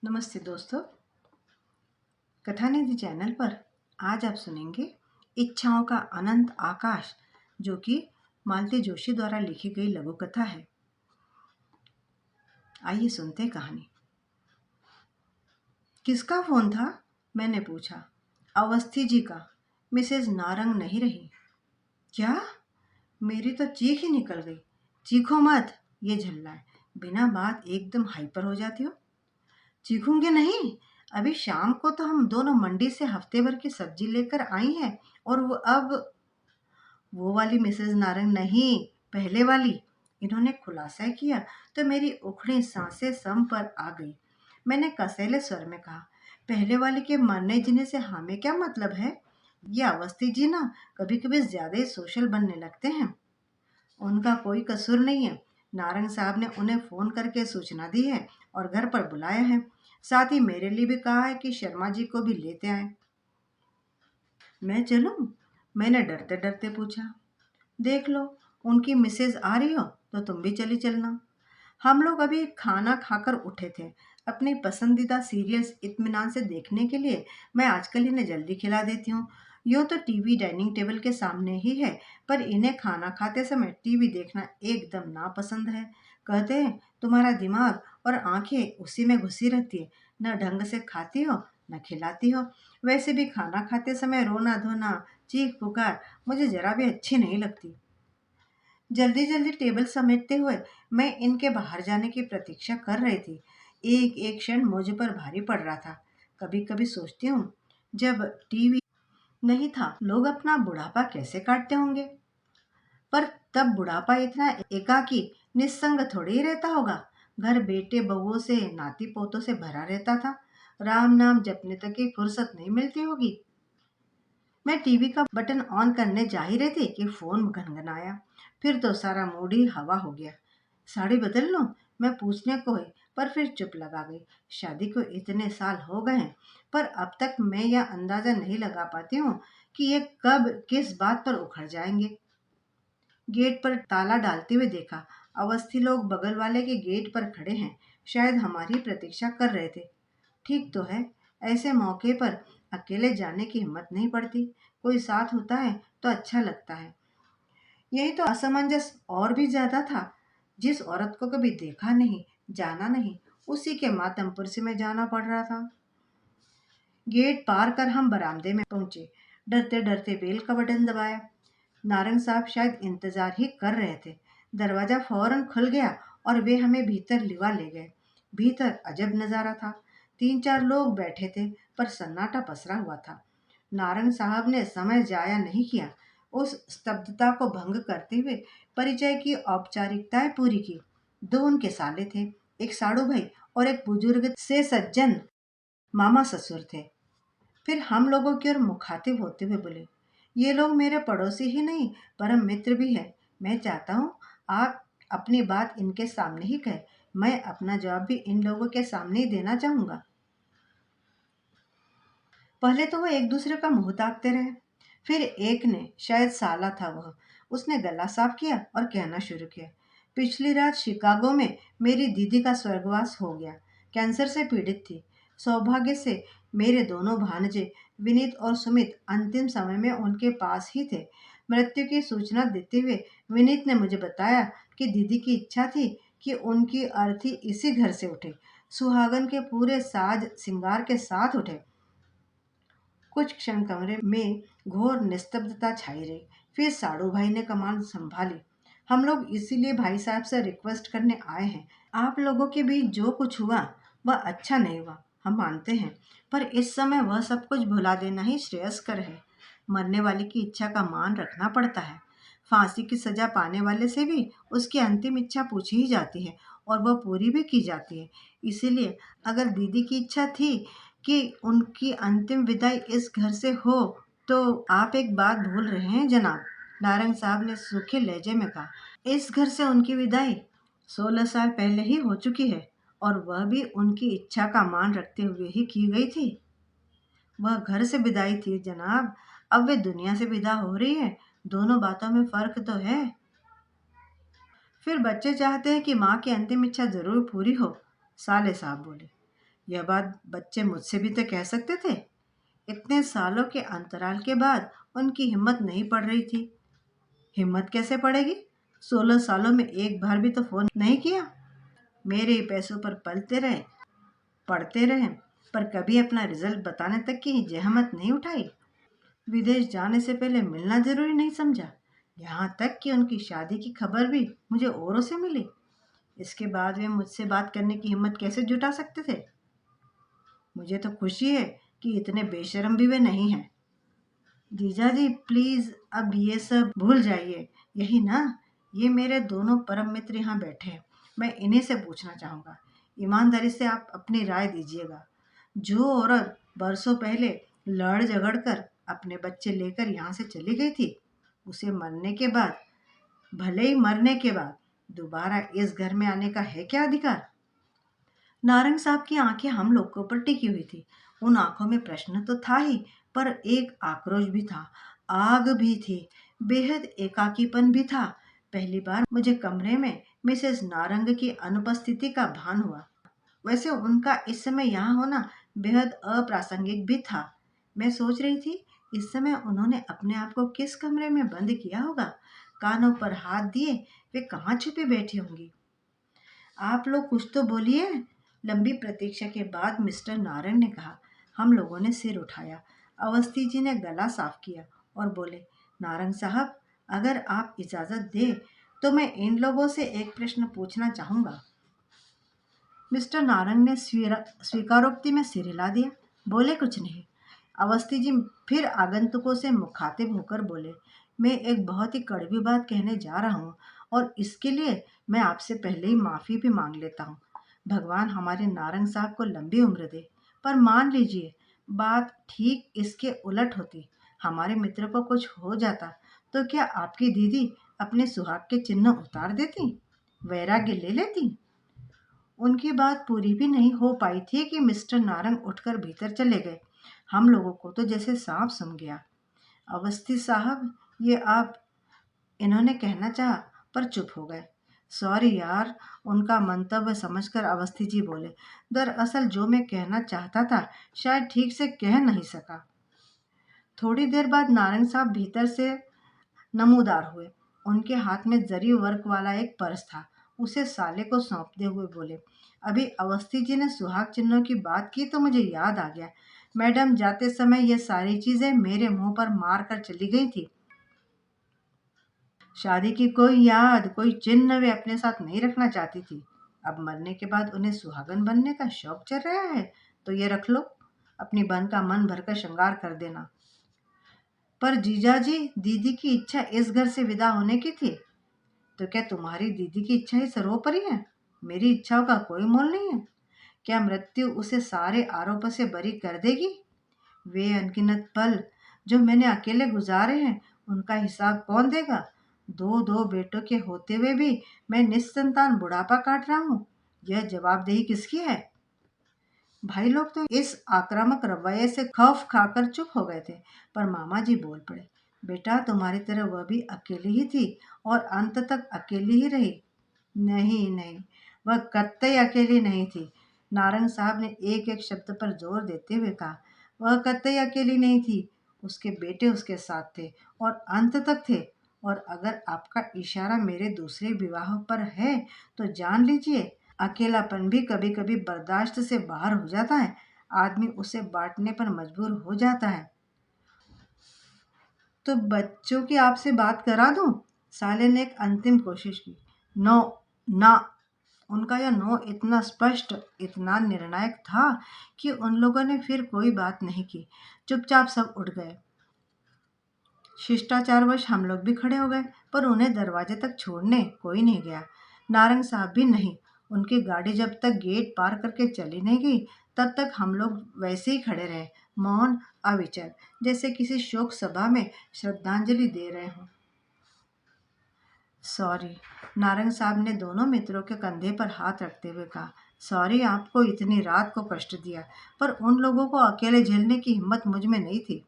नमस्ते दोस्तों। कथा निधि चैनल पर आज आप सुनेंगे इच्छाओं का अनंत आकाश, जो कि मालती जोशी द्वारा लिखी गई लघु कथा है। आइए सुनते हैं कहानी। किसका फोन था? मैंने पूछा। अवस्थी जी का। मिसेज नारंग नहीं रही। क्या? मेरी तो चीख ही निकल गई। चीखो मत, ये झल्लाए। बिना बात एकदम हाइपर हो जाती हो। चीखूंगी नहीं। अभी शाम को तो हम दोनों मंडी से हफ्ते भर की सब्जी लेकर आई हैं, और वो वाली मिसेज नारंग नहीं, पहले वाली। इन्होंने खुलासा किया तो मेरी उखड़ी सांसें सम पर आ गई। मैंने कसैले स्वर में कहा, पहले वाले के मरने जीने से हमें क्या मतलब है? ये अवस्थी जी ना कभी कभी ज्यादा ही सोशल बनने लगते हैं। उनका कोई कसूर नहीं है। नारंग साहब ने उन्हें फोन करके सूचना दी है और घर पर बुलाया है। साथ ही मेरे लिए भी कहा है कि शर्मा जी को भी लेते आए। मैं चलूं? मैंने डरते डरते पूछा। देख लो, उनकी मिसेज आ रही हो तो तुम भी चली चलना। हम लोग अभी खाना खाकर उठे थे। अपनी पसंदीदा सीरियल्स इत्मीनान से देखने के लिए मैं आजकल इन्हें जल्दी खिला देती हूँ। यूँ तो टीवी डाइनिंग टेबल के सामने ही है, पर इन्हें खाना खाते समय टीवी देखना एकदम नापसंद है। कहते हैं तुम्हारा दिमाग और आंखें उसी में घुसी रहती है, न ढंग से खाती हो न खिलाती हो। वैसे भी खाना खाते समय रोना धोना, चीख पुकार मुझे जरा भी अच्छी नहीं लगती। जल्दी जल्दी टेबल समेटते हुए मैं इनके बाहर जाने की प्रतीक्षा कर रही थी। एक एक क्षण मुझ पर भारी पड़ रहा था। कभी कभी सोचती हूँ, जब टीवी नहीं था लोग अपना बुढ़ापा कैसे काटते होंगे। पर तब बुढ़ापा इतना एकाकी निस्संग थोड़ी ही रहता होगा। घर बेटे बहुओं से नाती पोतों से भरा रहता था। राम नाम जपने तक की फुर्सत नहीं मिलती होगी। मैं टीवी का बटन ऑन करने जा ही रही थी कि फोन घनघनाया। फिर तो सारा मूड ही हवा हो गया। साड़ी बदल लूं? मैं पूछने को ही, पर फिर चुप लगा गई। शादी को इतने साल हो गए हैं, पर अब तक मैं यह अंदाजा नहीं लगा पाती हूँ कि ये कब किस बात पर उखड़ जाएंगे। गेट पर ताला डालते हुए देखा। अवस्थी लोग बगल वाले के गेट पर खड़े हैं, शायद हमारी प्रतीक्षा कर रहे थे। ठीक तो है, ऐसे मौके पर अकेले जाने की हिम्मत नहीं पड़ती। कोई साथ होता है तो अच्छा लगता है। यही तो असमंजस और भी ज्यादा था। जिस औरत को कभी देखा नहीं, जाना नहीं, उसी के मातमपुर में जाना पड़ रहा था। गेट पार कर हम बरामदे में पहुंचे। डरते डरते बेल का बटन दबाया। नारंग साहब शायद इंतजार ही कर रहे थे। दरवाजा फौरन खुल गया और वे हमें भीतर लिवा ले गए। भीतर अजब नजारा था। तीन चार लोग बैठे थे, पर सन्नाटा पसरा हुआ था। नारंग साहब ने समय जाया नहीं किया। उस स्तब्धता को भंग करते हुए परिचय की औपचारिकताएं पूरी की। दो उनके साले थे, एक साड़ू भाई और एक बुजुर्ग से सज्जन मामा ससुर थे। फिर हम लोगों की ओर मुखातिब होते हुए बोले, ये लोग मेरे पड़ोसी ही नहीं, परम मित्र भी है। मैं चाहता हूँ आप अपनी बात इनके सामने ही कहें। मैं अपना जवाब भी इन लोगों के सामने ही देना चाहूंगा। पहले तो वो एक दूसरे का मुंह ताकते रहे। फिर एक ने, शायद साला था वह, उसने गला साफ किया और कहना शुरू किया, पिछली रात शिकागो में मेरी दीदी का स्वर्गवास हो गया। कैंसर से पीड़ित थी। सौभाग्य से मेरे दोनों भांजे विनीत और सुमित अंतिम समय में उनके पास ही थे। मृत्यु की सूचना देते हुए विनीत ने मुझे बताया कि दीदी की इच्छा थी कि उनकी अर्थी इसी घर से उठे, सुहागन के पूरे साज श्रृंगार के साथ उठे। कुछ क्षण कमरे में घोर निस्तब्धता छाई रही। फिर साड़ू भाई ने कमान संभाली। हम लोग इसीलिए भाई साहब से रिक्वेस्ट करने आए हैं। आप लोगों के बीच जो कुछ हुआ वह अच्छा नहीं हुआ, हम मानते हैं, पर इस समय वह सब कुछ भुला देना ही श्रेयस्कर है। मरने वाले की इच्छा का मान रखना पड़ता है। फांसी की सजा पाने वाले से भी उसकी अंतिम इच्छा पूछी ही जाती है, और वह पूरी भी की जाती है। इसीलिए अगर दीदी की इच्छा थी कि उनकी अंतिम विदाई इस घर से हो, तो आप एक बात भूल रहे हैं जनाब। नारंग साहब ने सूखे लहजे में कहा, इस घर से उनकी विदाई 16 साल पहले ही हो चुकी है, और वह भी उनकी इच्छा का मान रखते हुए ही की गई थी। वह घर से विदाई थी जनाब, अब वे दुनिया से विदा हो रही है। दोनों बातों में फर्क तो है। फिर बच्चे चाहते हैं कि माँ की अंतिम इच्छा जरूर पूरी हो, साले साहब बोले। यह बात बच्चे मुझसे भी तो कह सकते थे। इतने सालों के अंतराल के बाद उनकी हिम्मत नहीं पड़ रही थी। हिम्मत कैसे पड़ेगी? 16 सालों में एक बार भी तो फोन नहीं किया। मेरे ही पैसों पर पलते रहे, पढ़ते रहे, पर कभी अपना रिजल्ट बताने तक की जहमत नहीं उठाई। विदेश जाने से पहले मिलना जरूरी नहीं समझा। यहाँ तक कि उनकी शादी की खबर भी मुझे औरों से मिली। इसके बाद वे मुझसे बात करने की हिम्मत कैसे जुटा सकते थे? मुझे तो खुशी है कि इतने बेशर्म भी वे नहीं हैं। जीजा जी प्लीज अब ये सब भूल जाइए। यही ना, ये मेरे दोनों परम मित्र यहाँ बैठे हैं। मैं इन्हीं से पूछना चाहूँगा। ईमानदारी से आप अपनी राय दीजिएगा। जो औरत बरसों पहले लड़ झगड़ कर अपने बच्चे लेकर यहाँ से चली गई थी, उसे मरने के बाद, भले ही मरने के बाद, दोबारा इस घर में आने का है क्या अधिकार? नारंग साहब की आंखें हम लोग के ऊपर टिकी हुई थी। उन आंखों में प्रश्न तो था ही, पर एक आक्रोश भी था, आग भी थी, बेहद एकाकीपन भी था। पहली बार मुझे कमरे में मिसेस नारंग की अनुपस्थिति का भान हुआ। वैसे उनका इस समय यहाँ होना बेहद अप्रासंगिक भी था। मैं सोच रही थी, इस समय उन्होंने अपने आप को किस कमरे में बंद किया होगा? कानों पर हाथ दिए वे कहाँ छुपी बैठी होंगी? आप लोग कुछ तो बोलिए। लंबी प्रतीक्षा के बाद मिस्टर नारायण ने कहा। हम लोगों ने सिर उठाया। अवस्थी जी ने गला साफ किया और बोले, नारंग साहब, अगर आप इजाजत दें तो मैं इन लोगों से एक प्रश्न पूछना चाहूंगा। मिस्टर नारंग ने स्वीकारोक्ति में सिर हिला दिया। बोले कुछ नहीं। अवस्थी जी फिर आगंतुकों से मुखातिब होकर बोले, मैं एक बहुत ही कड़वी बात कहने जा रहा हूँ और इसके लिए मैं आपसे पहले ही माफ़ी भी मांग लेता हूँ। भगवान हमारे नारंग साहब को लंबी उम्र दे। पर मान लीजिए बात ठीक इसके उलट होती, हमारे मित्र को कुछ हो जाता, तो क्या आपकी दीदी अपने सुहाग के चिन्ह उतार देती, वैराग्य ले लेती? उनकी बात पूरी भी नहीं हो पाई थी कि मिस्टर नारंग उठकर भीतर चले गए। हम लोगों को तो जैसे सांप सूंघ गया। अवस्थी साहब, ये आप, इन्होंने कहना चाहा पर चुप हो गए। सॉरी यार, उनका मंतव्य समझकर अवस्थी जी बोले, दरअसल जो मैं कहना चाहता था शायद ठीक से कह नहीं सका। थोड़ी देर बाद नारंग साहब भीतर से नमूदार हुए। उनके हाथ में जरी वर्क वाला एक पर्स था। उसे साले को सौंपते हुए बोले, अभी अवस्थी जी ने सुहाग चिन्हों की बात की तो मुझे याद आ गया। मैडम जाते समय ये सारी चीजें मेरे मुंह पर मार कर चली गई थी। शादी की कोई याद, कोई चिन्ह वे अपने साथ नहीं रखना चाहती थी। अब मरने के बाद उन्हें सुहागन बनने का शौक चल रहा है तो ये रख लो, अपनी बहन का मन भरकर श्रृंगार कर देना। पर जीजाजी, दीदी की इच्छा इस घर से विदा होने की थी, तो क्या तुम्हारी दीदी की इच्छा ही सर्वोपरि है? मेरी इच्छाओं का कोई मोल नहीं है? क्या मृत्यु उसे सारे आरोपों से बरी कर देगी? वे अनगिनत पल जो मैंने अकेले गुजारे हैं, उनका हिसाब कौन देगा? दो दो बेटों के होते हुए भी मैं निस्संतान बुढ़ापा काट रहा हूँ। यह जवाबदेही किसकी है? भाई लोग तो इस आक्रामक रवैये से खौफ खाकर चुप हो गए थे, पर मामा जी बोल पड़े, बेटा तुम्हारी तरह वह भी अकेली ही थी और अंत तक अकेली ही रही। नहीं नहीं, वह कतई अकेली नहीं थी। नारंग साहब ने एक एक शब्द पर जोर देते हुए कहा, वह कतई अकेली नहीं थी। उसके बेटे उसके साथ थे और अंत तक थे। और अगर आपका इशारा मेरे दूसरे विवाह पर है तो जान लीजिए, अकेलापन भी कभी कभी बर्दाश्त से बाहर हो जाता है। आदमी उसे बांटने पर मजबूर हो जाता है। तो बच्चों की आपसे बात करा दूं? साले ने एक अंतिम कोशिश की। नो, ना। उनका यह नो इतना स्पष्ट, इतना निर्णायक था कि उन लोगों ने फिर कोई बात नहीं की। चुपचाप सब उठ गए। शिष्टाचारवश हम लोग भी खड़े हो गए, पर उन्हें दरवाजे तक छोड़ने कोई नहीं गया। नारंग साहब भी नहीं। उनकी गाड़ी जब तक गेट पार करके चली नहीं गई, तब तक हम लोग वैसे ही खड़े रहे, मौन, अविचल, जैसे किसी शोक सभा में श्रद्धांजलि दे रहे हों। सॉरी, नारंग साहब ने दोनों मित्रों के कंधे पर हाथ रखते हुए कहा। सॉरी आपको इतनी रात को कष्ट दिया, पर उन लोगों को अकेले झेलने की हिम्मत मुझ में नहीं थी।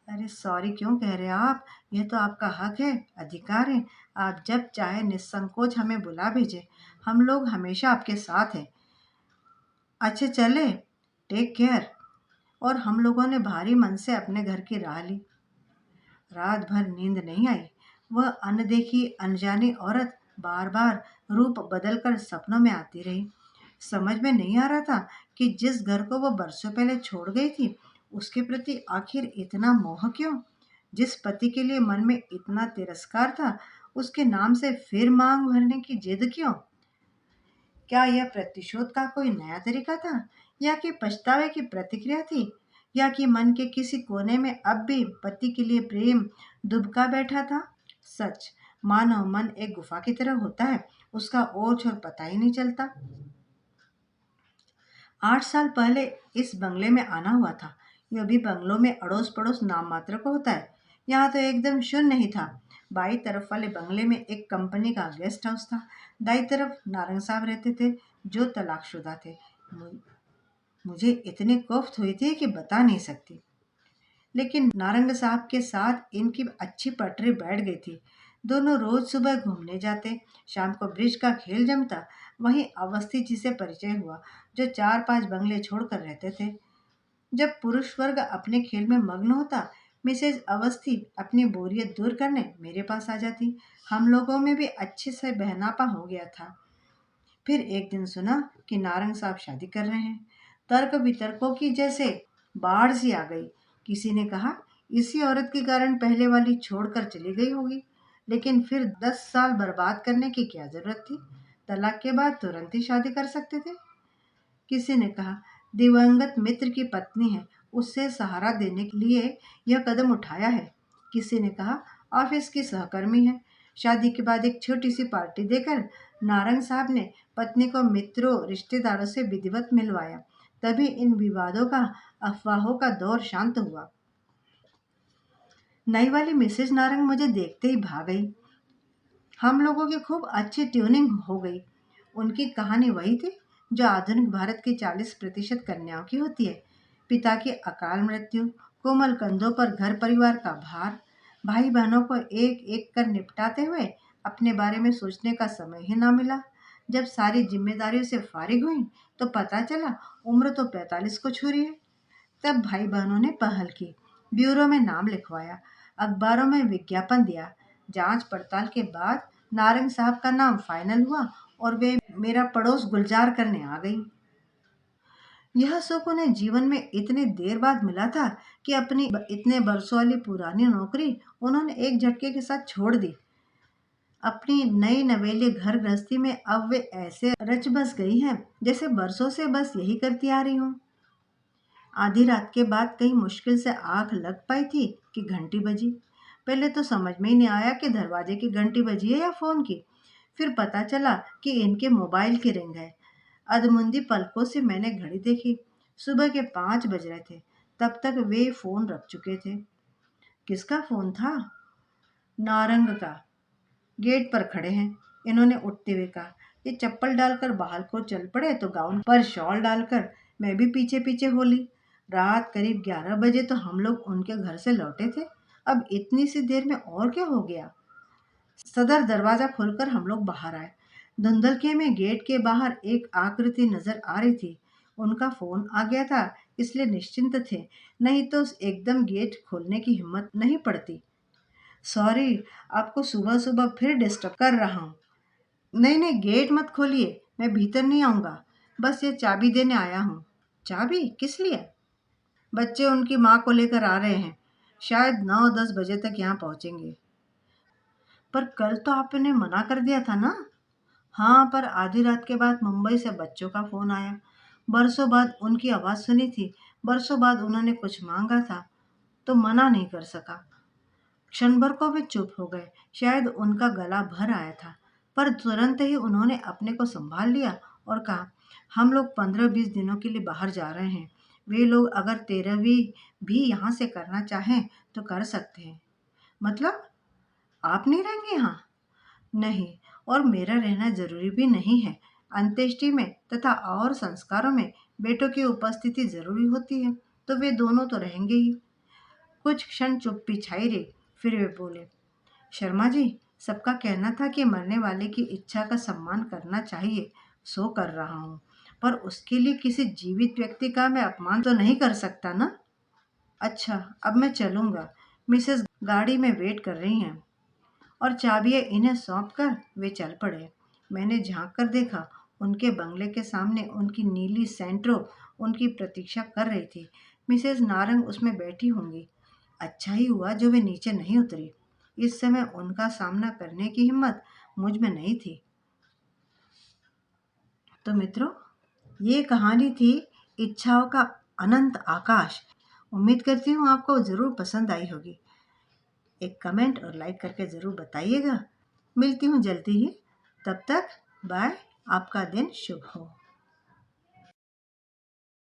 अरे सॉरी क्यों कह रहे हैं आप? यह तो आपका हक है, अधिकार है। आप जब चाहे निसंकोच हमें बुला भेजें। हम लोग हमेशा आपके साथ हैं। अच्छे चले, टेक केयर। और हम लोगों ने भारी मन से अपने घर की राह ली। रात भर नींद नहीं आई। वह अनदेखी अनजानी औरत बार बार रूप बदलकर सपनों में आती रही। समझ में नहीं आ रहा था कि जिस घर को वह बरसों पहले छोड़ गई थी, उसके प्रति आखिर इतना मोह क्यों? जिस पति के लिए मन में इतना तिरस्कार था, उसके नाम से फिर मांग भरने की जिद क्यों? क्या यह प्रतिशोध का कोई नया तरीका था, या कि पछतावे की प्रतिक्रिया थी, या कि मन के किसी कोने में अब भी पति के लिए प्रेम दुबका बैठा था? सच, मानव मन एक गुफा की तरह होता है, उसका ओर छोर पता ही नहीं चलता। 8 साल पहले इस बंगले में आना हुआ था। यह भी बंगलों में अड़ोस पड़ोस नाम मात्र को होता है। यहाँ तो एकदम शून्य ही था। बाई तरफ वाले बंगले में एक कंपनी का गेस्ट हाउस था। दाई तरफ नारंग साहब रहते थे, जो तलाकशुदा थे। मु- मुझे इतनी कोफ्त हुई थी कि बता नहीं सकती। लेकिन नारंग साहब के साथ इनकी अच्छी पटरी बैठ गई थी। दोनों रोज सुबह घूमने जाते, शाम को ब्रिज का खेल जमता। वहीं अवस्थी जी से परिचय हुआ, जो 4-5 बंगले छोड़कर रहते थे। जब पुरुष वर्ग अपने खेल में मग्न होता, मिसेज अवस्थी अपनी बोरियत दूर करने मेरे पास आ जाती। हम लोगों में भी अच्छे से बहनापा हो गया था। फिर एक दिन सुना कि नारंग साहब शादी कर रहे हैं। तर्क वितर्कों की जैसे बाढ़ सी आ गई। किसी ने कहा, इसी औरत के कारण पहले वाली छोड़कर चली गई होगी। लेकिन फिर 10 साल बर्बाद करने की क्या जरूरत थी? तलाक के बाद तुरंत ही शादी कर सकते थे। किसी ने कहा, दिवंगत मित्र की पत्नी है, उससे सहारा देने के लिए यह कदम उठाया है। किसी ने कहा, ऑफिस की सहकर्मी है। शादी के बाद एक छोटी सी पार्टी देकर नारंग साहब ने पत्नी को मित्रों रिश्तेदारों से विधिवत मिलवाया। तभी इन विवादों का, अफवाहों का दौर शांत हुआ। नई वाली मिसेज नारंग मुझे देखते ही भाग गई। हम लोगों की खूब अच्छी ट्यूनिंग हो गई। उनकी कहानी वही थी जो आधुनिक भारत की 40% कन्याओं की होती है। पिता की अकाल मृत्यु, कोमल कंधों पर घर परिवार का भार, भाई बहनों को एक एक कर निपटाते हुए अपने बारे में सोचने का समय ही ना मिला। जब सारी जिम्मेदारियों से फारिग हुई तो पता चला उम्र तो 45 को छू रही है। तब भाई बहनों ने पहल की, ब्यूरो में नाम लिखवाया, अखबारों में विज्ञापन दिया। जांच पड़ताल के बाद नारंग साहब का नाम फाइनल हुआ और वे मेरा पड़ोस गुलजार करने आ गई। यह सुख उन्हें जीवन में इतनी देर बाद मिला था कि अपनी इतने बरसों वाली पुरानी नौकरी उन्होंने एक झटके के साथ छोड़ दी। अपनी नई नवेली घर गृहस्थी में अब वे ऐसे रच बस गई हैं जैसे बरसों से बस यही करती आ रही हूँ। आधी रात के बाद कहीं मुश्किल से आंख लग पाई थी कि घंटी बजी। पहले तो समझ में ही नहीं आया कि दरवाजे की घंटी बजी है या फोन की। फिर पता चला कि इनके मोबाइल की रिंग है। अधमुंदी पलकों से मैंने घड़ी देखी। सुबह के 5 बज रहे थे। तब तक वे फोन रख चुके थे। किसका फोन था? नारंग का। गेट पर खड़े हैं। इन्होंने उठते हुए कहा, ये चप्पल डालकर बाहर को चल पड़े तो गाउन पर शॉल डालकर मैं भी पीछे पीछे हो ली। रात करीब 11 बजे तो हम लोग उनके घर से लौटे थे। अब इतनी सी देर में और क्या हो गया? सदर दरवाजा खोलकर हम लोग बाहर आए। धुंधलके में गेट के बाहर एक आकृति नजर आ रही थी। उनका फोन आ गया था, इसलिए निश्चिंत थे, नहीं तो एकदम गेट खोलने की हिम्मत नहीं पड़ती। सॉरी, आपको सुबह सुबह फिर डिस्टर्ब कर रहा हूँ। नहीं नहीं, गेट मत खोलिए, मैं भीतर नहीं आऊँगा। बस ये चाबी देने आया हूँ। चाबी किस लिए? बच्चे उनकी माँ को लेकर आ रहे हैं। शायद 9-10 बजे तक यहाँ पहुँचेंगे। पर कल तो आपने मना कर दिया था ना? हाँ, पर आधी रात के बाद मुंबई से बच्चों का फोन आया। बरसों बाद उनकी आवाज़ सुनी थी। बरसों बाद उन्होंने कुछ मांगा था, तो मना नहीं कर सका। क्षण भर को वे चुप हो गए। शायद उनका गला भर आया था। पर तुरंत ही उन्होंने अपने को संभाल लिया और कहा, हम लोग 15-20 दिनों के लिए बाहर जा रहे हैं। वे लोग अगर 13वीं भी यहाँ से करना चाहें तो कर सकते हैं। मतलब आप नहीं रहेंगे यहाँ? नहीं, और मेरा रहना जरूरी भी नहीं है। अंत्येष्टि में तथा और संस्कारों में बेटों की उपस्थिति जरूरी होती है, तो वे दोनों तो रहेंगे ही। कुछ क्षण चुप्पी छाई रही। फिर वे बोले, शर्मा जी, सबका कहना था कि मरने वाले की इच्छा का सम्मान करना चाहिए, सो कर रहा हूँ। पर उसके लिए किसी जीवित व्यक्ति का मैं अपमान तो नहीं कर सकता ना। अच्छा, अब मैं चलूँगा। मिसेस गाड़ी में वेट कर रही हैं। और चाबियां इन्हें सौंप कर वे चल पड़े। मैंने झांक कर देखा, उनके बंगले के सामने उनकी नीली सेंट्रो उनकी प्रतीक्षा कर रही थी। मिसेस नारंग उसमें बैठी होंगी। अच्छा ही हुआ जो वे नीचे नहीं उतरी। इस समय उनका सामना करने की हिम्मत मुझ में नहीं थी। तो मित्रों, ये कहानी थी इच्छाओं का अनंत आकाश। उम्मीद करती हूँ आपको ज़रूर पसंद आई होगी। एक कमेंट और लाइक करके ज़रूर बताइएगा। मिलती हूँ जल्दी ही। तब तक बाय। आपका दिन शुभ हो।